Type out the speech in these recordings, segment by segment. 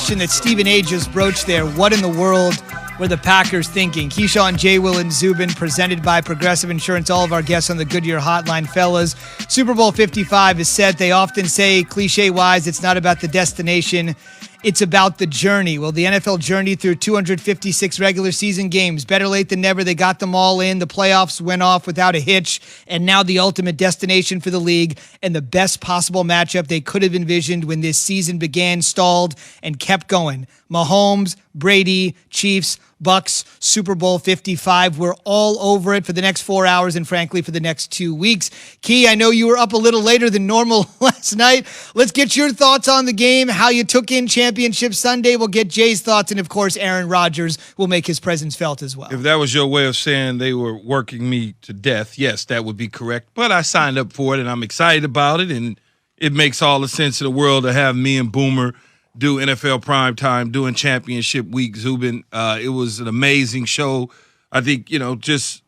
question that Stephen A. just broached there. What in the world were the Packers thinking? Keyshawn, J. Will, and Zubin, presented by Progressive Insurance. All of our guests on the Goodyear Hotline. Fellas, Super Bowl 55 is set. They often say, cliche-wise, it's not about the destination. It's about the journey. Well, the NFL journey through 256 regular season games. Better late than never. They got them all in. The playoffs went off without a hitch. And now the ultimate destination for the league and the best possible matchup they could have envisioned when this season began, stalled, and kept going. Mahomes, Brady, Chiefs, Bucks, Super Bowl 55. We're all over it for the next 4 hours and, frankly, for the next 2 weeks. Key, I know you were up a little later than normal last night. Let's get your thoughts on the game, how you took in Championship Sunday. We'll get Jay's thoughts, and, of course, Aaron Rodgers will make his presence felt as well. If that was your way of saying they were working me to death, yes, that would be correct. But I signed up for it, and I'm excited about it, and it makes all the sense in the world to have me and Boomer do NFL primetime, doing championship week, Zubin. It was an amazing show. I think, just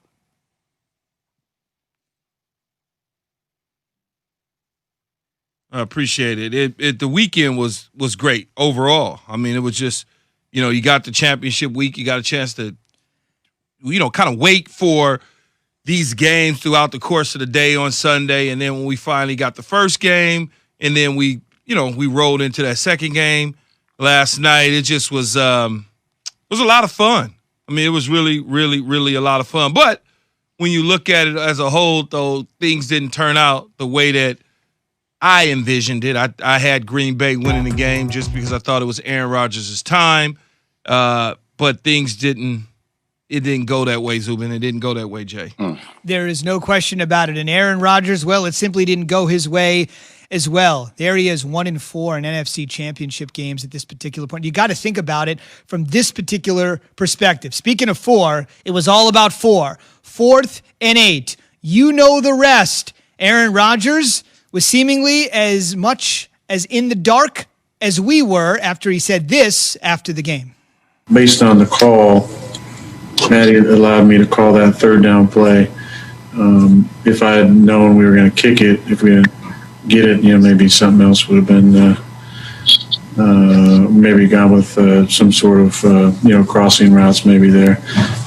I appreciate it. The weekend was great overall. I mean, it was just, you got the championship week. You got a chance to, kind of wait for these games throughout the course of the day on Sunday. And then when we finally got the first game, and then we rolled into that second game last night. It just was a lot of fun. I mean, it was really, really, really a lot of fun. But when you look at it as a whole, though, things didn't turn out the way that I envisioned it. I had Green Bay winning the game just because I thought it was Aaron Rodgers' time. But things didn't go that way, Zubin. It didn't go that way, Jay. There is no question about it. And Aaron Rodgers, well, it simply didn't go his way as well. There he is, 1-4 in NFC championship games at this particular point. You got to think about it from this particular perspective. Speaking of 4, it was all about 4. 4th and 8. You know the rest. Aaron Rodgers was seemingly as much as in the dark as we were after he said this after the game. Based on the call, Matty allowed me to call that third down play. If I had known we were going to kick it, if we had get it, maybe something else would have been maybe gone with some sort of crossing routes maybe there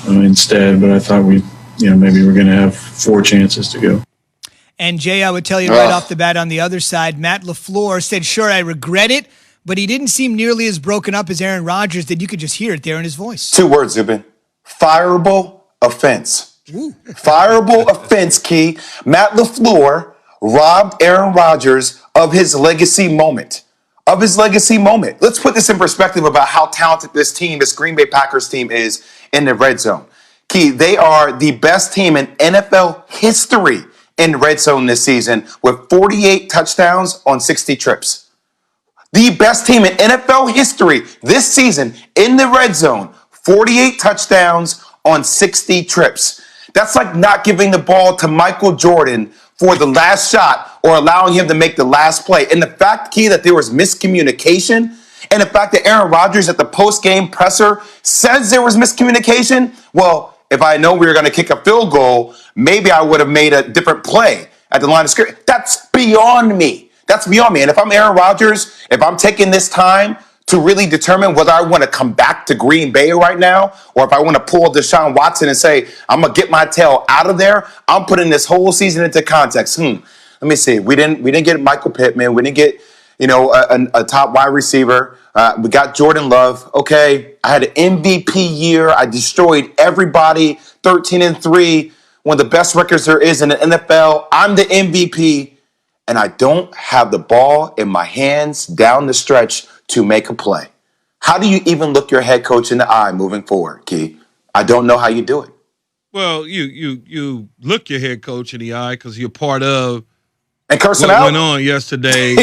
instead. But I thought maybe we're going to have 4 chances to go. And Jay, I would tell you right off the bat on the other side, Matt LaFleur said, sure, I regret it, but he didn't seem nearly as broken up as Aaron Rodgers did. You could just hear it there in his voice. 2 words, Zubin. Fireable offense. Ooh. Fireable offense, Key. Matt LaFleur robbed Aaron Rodgers of his legacy moment. Let's put this in perspective about how talented this Green Bay Packers team is in the red zone. Key, they are the best team in NFL history in red zone this season with 48 touchdowns on 60 trips. The best team in NFL history this season in the red zone, 48 touchdowns on 60 trips. That's like not giving the ball to Michael Jordan for the last shot or allowing him to make the last play. And the fact, Key, that there was miscommunication, and the fact that Aaron Rodgers at the post-game presser says there was miscommunication, well, if I know we were going to kick a field goal, maybe I would have made a different play at the line of scrimmage. That's beyond me. And if I'm Aaron Rodgers, if I'm taking this time to really determine whether I want to come back to Green Bay right now, or if I want to pull Deshaun Watson and say, I'm going to get my tail out of there, I'm putting this whole season into context. Let me see. We didn't get Michael Pittman. We didn't get, a top wide receiver. We got Jordan Love. Okay, I had an MVP year. I destroyed everybody, 13-3, one of the best records there is in the NFL. I'm the MVP, and I don't have the ball in my hands down the stretch to make a play. How do you even look your head coach in the eye moving forward, Key? I don't know how you do it. Well, you look your head coach in the eye because you're part of and cursing what out went on yesterday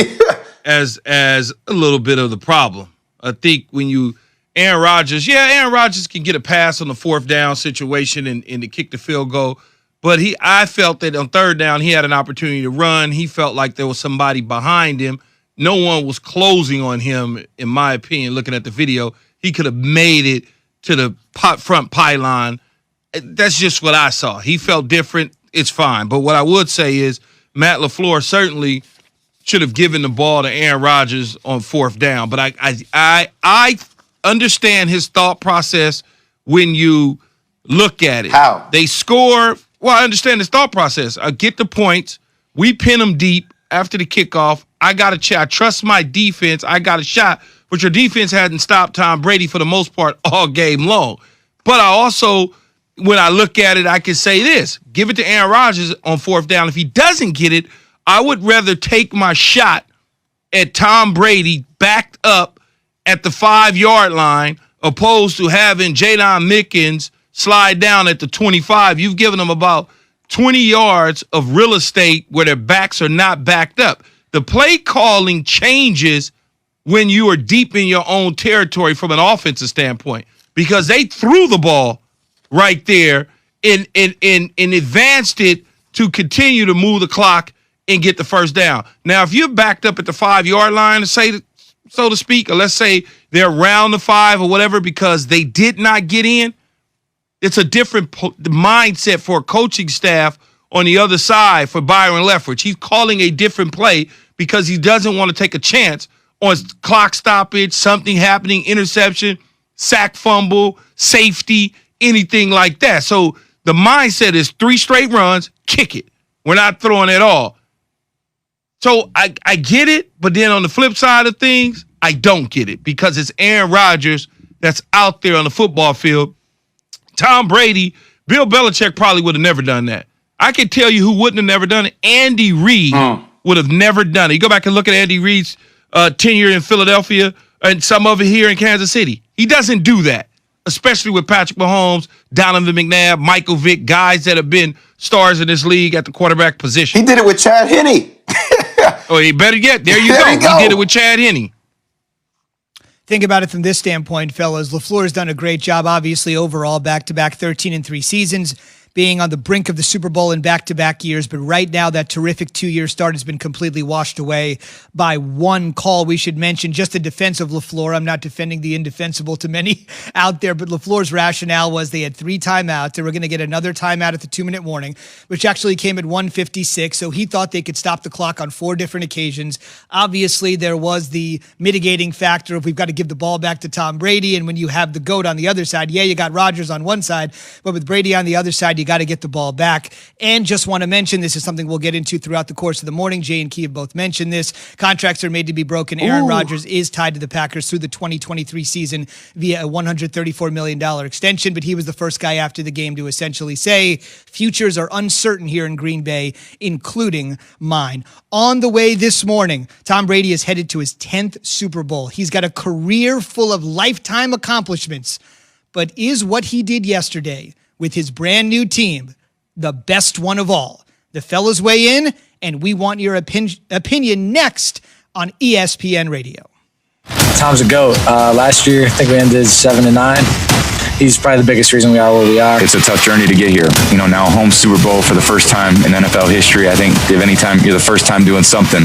as a little bit of the problem. I think when Aaron Rodgers can get a pass on the 4th down situation and to kick the field goal. But I felt that on 3rd down, he had an opportunity to run. He felt like there was somebody behind him. No one was closing on him, in my opinion, looking at the video. He could have made it to the front pylon. That's just what I saw. He felt different. It's fine. But what I would say is Matt LaFleur certainly should have given the ball to Aaron Rodgers on 4th down. But I understand his thought process when you look at it. How? They score. Well, I understand his thought process. I get the points. We pin them deep after the kickoff. I got a shot. I trust my defense. I got a shot. But your defense hadn't stopped Tom Brady for the most part all game long. But I also, when I look at it, I can say this. Give it to Aaron Rodgers on 4th down. If he doesn't get it, I would rather take my shot at Tom Brady backed up at the 5-yard line opposed to having Jadon Mickens slide down at the 25. You've given them about 20 yards of real estate where their backs are not backed up. The play calling changes when you are deep in your own territory from an offensive standpoint because they threw the ball right there and advanced it to continue to move the clock and get the 1st down. Now, if you're backed up at the 5-yard line, so to speak, or let's say they're around the 5 or whatever because they did not get in, it's a different mindset for a coaching staff on the other side for Byron Leftwich. He's calling a different play because he doesn't want to take a chance on clock stoppage, something happening, interception, sack fumble, safety, anything like that. So the mindset is 3 straight runs, kick it. We're not throwing at all. So I get it, but then on the flip side of things, I don't get it because it's Aaron Rodgers that's out there on the football field. Tom Brady, Bill Belichick probably would have never done that. I can tell you who wouldn't have never done it. Andy Reid would have never done it. You go back and look at Andy Reid's tenure in Philadelphia and some of it here in Kansas City. He doesn't do that, especially with Patrick Mahomes, Donovan McNabb, Michael Vick, guys that have been stars in this league at the quarterback position. He did it with Chad Henne. Oh, he better get. There you There go. you go. He did it with Chad Henne. Think about it from this standpoint, fellas. LaFleur's done a great job, obviously, overall, back-to-back 13-3 seasons, being on the brink of the Super Bowl in back-to-back years. But right now, that terrific 2-year start has been completely washed away by one call. We should mention just the defense of LaFleur. I'm not defending the indefensible to many out there, but LaFleur's rationale was they had 3 timeouts. They were going to get another timeout at the 2-minute warning, which actually came at 1:56. So he thought they could stop the clock on 4 different occasions. Obviously, there was the mitigating factor of we've got to give the ball back to Tom Brady. And when you have the GOAT on the other side, yeah, you got Rodgers on one side, but with Brady on the other side, you got to get the ball back. And just want to mention, this is something we'll get into throughout the course of the morning. Jay and Key have both mentioned this. Contracts are made to be broken. Aaron Rodgers is tied to the Packers through the 2023 season via a $134 million extension, but he was the first guy after the game to essentially say, futures are uncertain here in Green Bay, including mine. On the way this morning, Tom Brady is headed to his 10th Super Bowl. He's got a career full of lifetime accomplishments, but is what he did yesterday with his brand new team the best one of all? The fellas weigh in, and we want your opinion next on ESPN Radio. Tom's a GOAT. Last year, I think we ended 7-9. He's probably the biggest reason we are where we are. It's a tough journey to get here. Now home Super Bowl for the first time in NFL history. I think if any time you're the first time doing something,